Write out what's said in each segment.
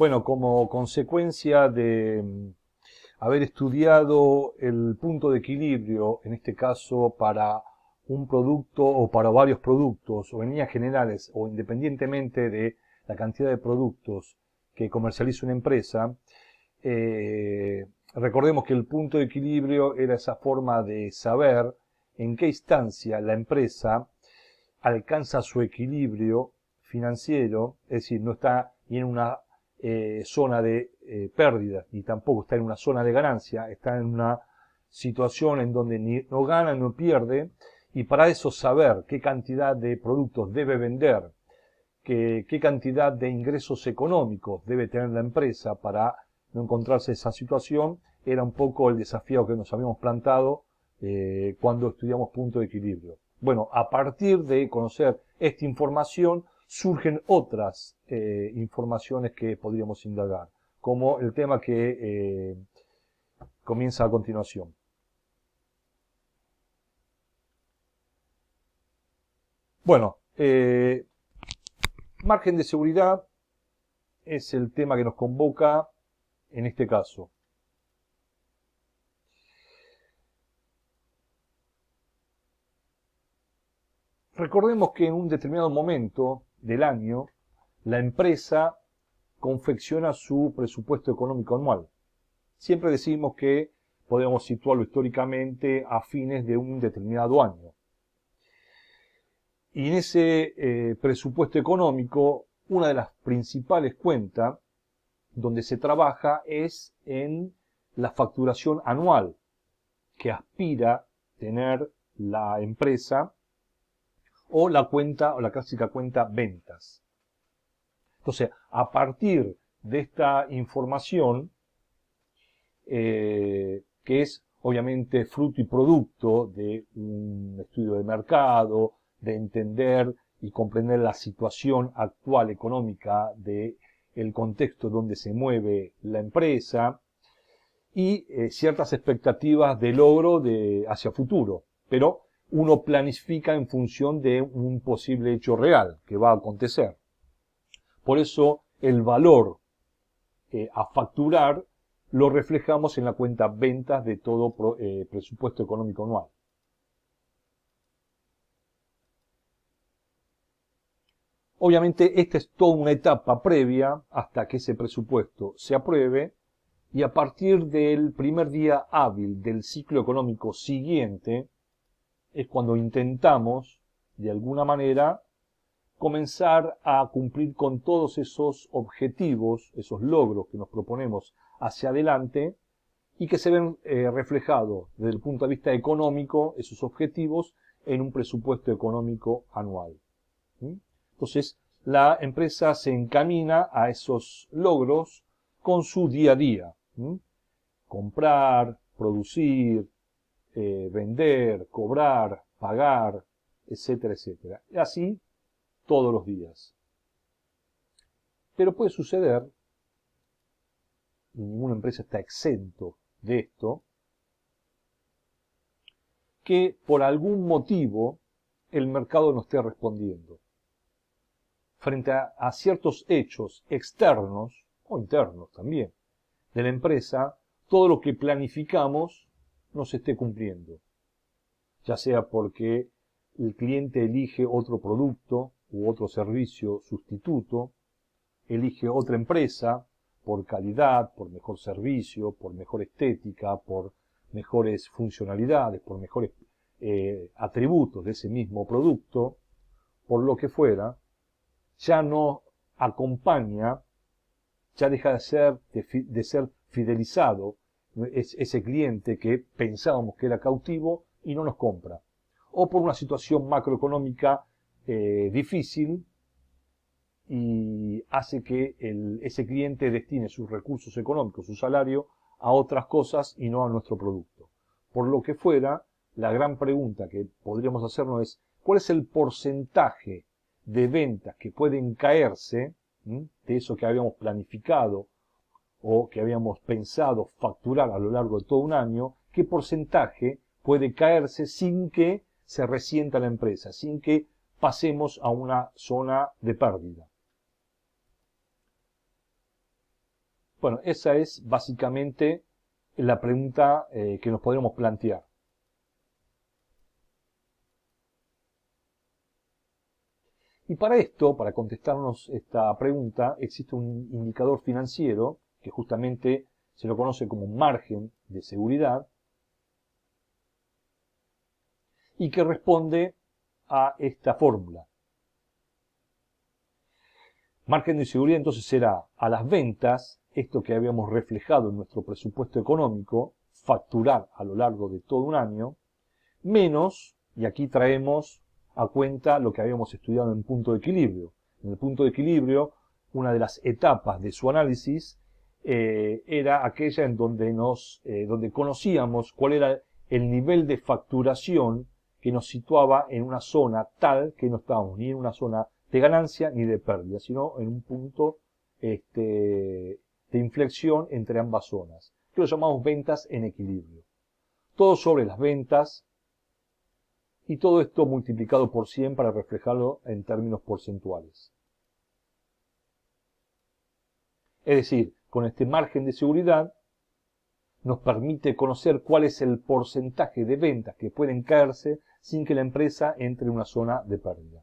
Bueno, como consecuencia de haber estudiado el punto de equilibrio, en este caso para un producto o para varios productos, o en líneas generales, o independientemente de la cantidad de productos que comercializa una empresa, recordemos que el punto de equilibrio era esa forma de saber en qué instancia la empresa alcanza su equilibrio financiero, es decir, no está ni en una zona de pérdida, ni tampoco está en una zona de ganancia, está en una situación en donde ni no gana ni no pierde, y para eso saber qué cantidad de productos debe vender, qué cantidad de ingresos económicos debe tener la empresa para no encontrarse esa situación, era un poco el desafío que nos habíamos plantado cuando estudiamos punto de equilibrio. Bueno, a partir de conocer esta información surgen otras informaciones que podríamos indagar, como el tema que comienza a continuación. Bueno, margen de seguridad es el tema que nos convoca en este caso. Recordemos que en un determinado momento del año, la empresa confecciona su presupuesto económico anual. Siempre decimos que podemos situarlo históricamente a fines de un determinado año. Y en ese presupuesto económico, una de las principales cuentas donde se trabaja es en la facturación anual que aspira tener la empresa, o la cuenta o la clásica cuenta ventas. Entonces, a partir de esta información, que es obviamente fruto y producto de un estudio de mercado, de entender y comprender la situación actual económica de el contexto donde se mueve la empresa y ciertas expectativas de logro hacia futuro, pero uno planifica en función de un posible hecho real que va a acontecer. Por eso el valor a facturar lo reflejamos en la cuenta ventas de todo presupuesto económico anual. Obviamente esta es toda una etapa previa hasta que ese presupuesto se apruebe, y a partir del primer día hábil del ciclo económico siguiente es cuando intentamos, de alguna manera, comenzar a cumplir con todos esos objetivos, esos logros que nos proponemos hacia adelante y que se ven reflejados desde el punto de vista económico, esos objetivos, en un presupuesto económico anual. Entonces, la empresa se encamina a esos logros con su día a día. Comprar, producir, vender, cobrar, pagar, etcétera, etcétera. Y así todos los días. Pero puede suceder, y ninguna empresa está exento de esto, que por algún motivo el mercado no esté respondiendo. Frente a ciertos hechos externos, o internos también, de la empresa, todo lo que planificamos no se esté cumpliendo. Ya sea porque el cliente elige otro producto u otro servicio sustituto, elige otra empresa por calidad, por mejor servicio, por mejor estética, por mejores funcionalidades, por mejores atributos de ese mismo producto, por lo que fuera, ya no acompaña, ya deja de ser fidelizado ese cliente que pensábamos que era cautivo y no nos compra. O por una situación macroeconómica difícil, y hace que ese cliente destine sus recursos económicos, su salario, a otras cosas y no a nuestro producto. Por lo que fuera, la gran pregunta que podríamos hacernos es, ¿cuál es el porcentaje de ventas que pueden caerse de eso que habíamos planificado o que habíamos pensado facturar a lo largo de todo un año? ¿Qué porcentaje puede caerse sin que se resienta la empresa, sin que pasemos a una zona de pérdida? Bueno, esa es básicamente la pregunta que nos podríamos plantear. Y para esto, para contestarnos esta pregunta, existe un indicador financiero que justamente se lo conoce como margen de seguridad y que responde a esta fórmula. Margen de seguridad entonces será a las ventas, esto que habíamos reflejado en nuestro presupuesto económico, facturar a lo largo de todo un año, menos, y aquí traemos a cuenta lo que habíamos estudiado en punto de equilibrio. En el punto de equilibrio, una de las etapas de su análisis era aquella en donde donde conocíamos cuál era el nivel de facturación que nos situaba en una zona tal que no estábamos ni en una zona de ganancia ni de pérdida, sino en un punto de inflexión entre ambas zonas, que lo llamamos ventas en equilibrio. Todo sobre las ventas y todo esto multiplicado por 100 para reflejarlo en términos porcentuales. Es decir, con este margen de seguridad nos permite conocer cuál es el porcentaje de ventas que pueden caerse sin que la empresa entre en una zona de pérdida.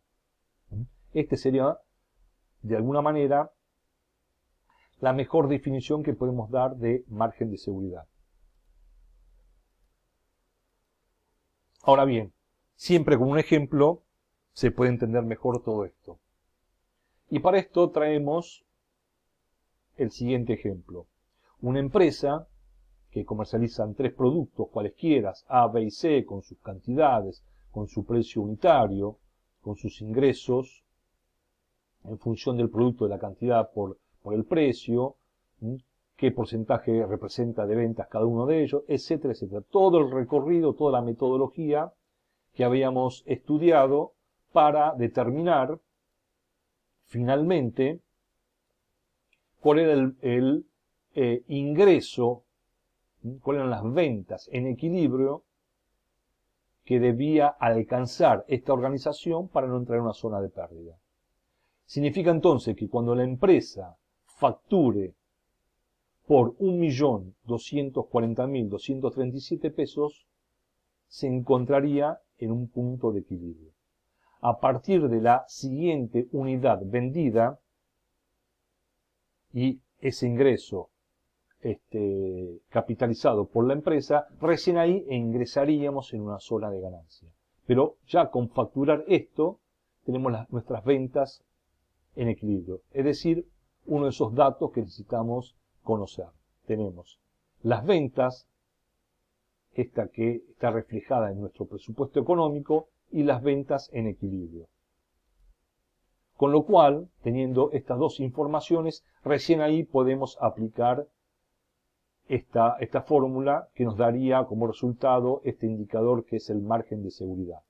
Este sería, de alguna manera, la mejor definición que podemos dar de margen de seguridad. Ahora bien, siempre con un ejemplo se puede entender mejor todo esto. Y para esto traemos el siguiente ejemplo. Una empresa que comercializan 3 productos cualesquiera, A, B y C, con sus cantidades, con su precio unitario, con sus ingresos, en función del producto, de la cantidad por el precio, qué porcentaje representa de ventas cada uno de ellos, etcétera, etcétera. Todo el recorrido, toda la metodología que habíamos estudiado para determinar finalmente cuál era el ingreso, cuáles eran las ventas en equilibrio que debía alcanzar esta organización para no entrar en una zona de pérdida. Significa entonces que cuando la empresa facture por 1.240.237 pesos, se encontraría en un punto de equilibrio. A partir de la siguiente unidad vendida y ese ingreso capitalizado por la empresa, recién ahí ingresaríamos en una zona de ganancia. Pero ya con facturar esto, tenemos nuestras ventas en equilibrio. Es decir, uno de esos datos que necesitamos conocer. Tenemos las ventas, esta que está reflejada en nuestro presupuesto económico, y las ventas en equilibrio. Con lo cual, teniendo estas dos informaciones, recién ahí podemos aplicar esta fórmula que nos daría como resultado este indicador que es el margen de seguridad.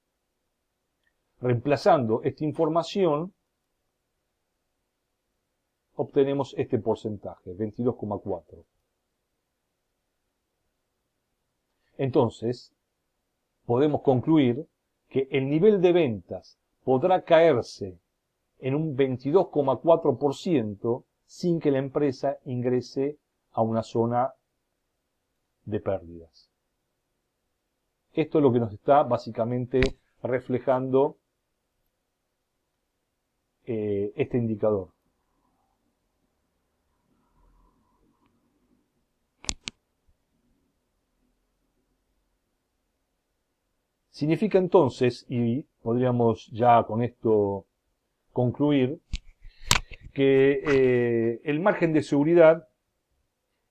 Reemplazando esta información, obtenemos este porcentaje, 22,4. Entonces, podemos concluir que el nivel de ventas podrá caerse en un 22,4% sin que la empresa ingrese a una zona de pérdidas. Esto es lo que nos está básicamente reflejando este indicador. Significa entonces, y podríamos ya con esto concluir, que el margen de seguridad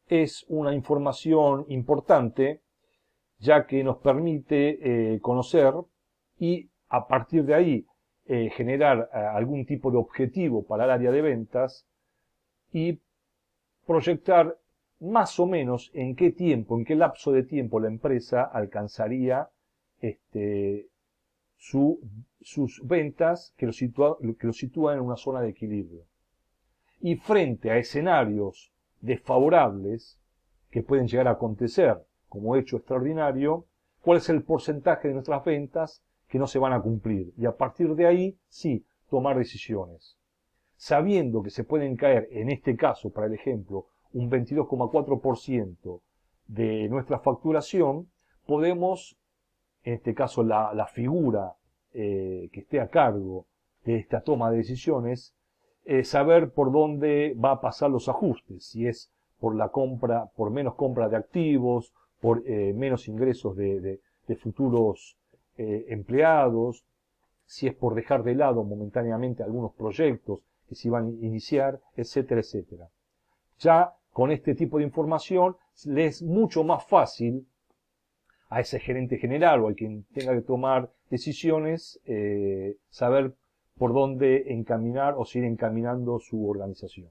es una información importante, ya que nos permite conocer y a partir de ahí generar algún tipo de objetivo para el área de ventas y proyectar más o menos en qué tiempo, en qué lapso de tiempo la empresa alcanzaría sus ventas que lo sitúan en una zona de equilibrio. Y frente a escenarios desfavorables que pueden llegar a acontecer como hecho extraordinario, cuál es el porcentaje de nuestras ventas que no se van a cumplir. Y a partir de ahí, sí, tomar decisiones. Sabiendo que se pueden caer, en este caso, para el ejemplo, un 22,4% de nuestra facturación, podemos, en este caso la figura que esté a cargo de esta toma de decisiones, saber por dónde va a pasar los ajustes, si es por la compra, por menos compra de activos, por menos ingresos de futuros empleados, si es por dejar de lado momentáneamente algunos proyectos que se iban a iniciar, etcétera, etcétera. Ya con este tipo de información le es mucho más fácil a ese gerente general o al quien tenga que tomar decisiones, saber por dónde encaminar o seguir encaminando su organización.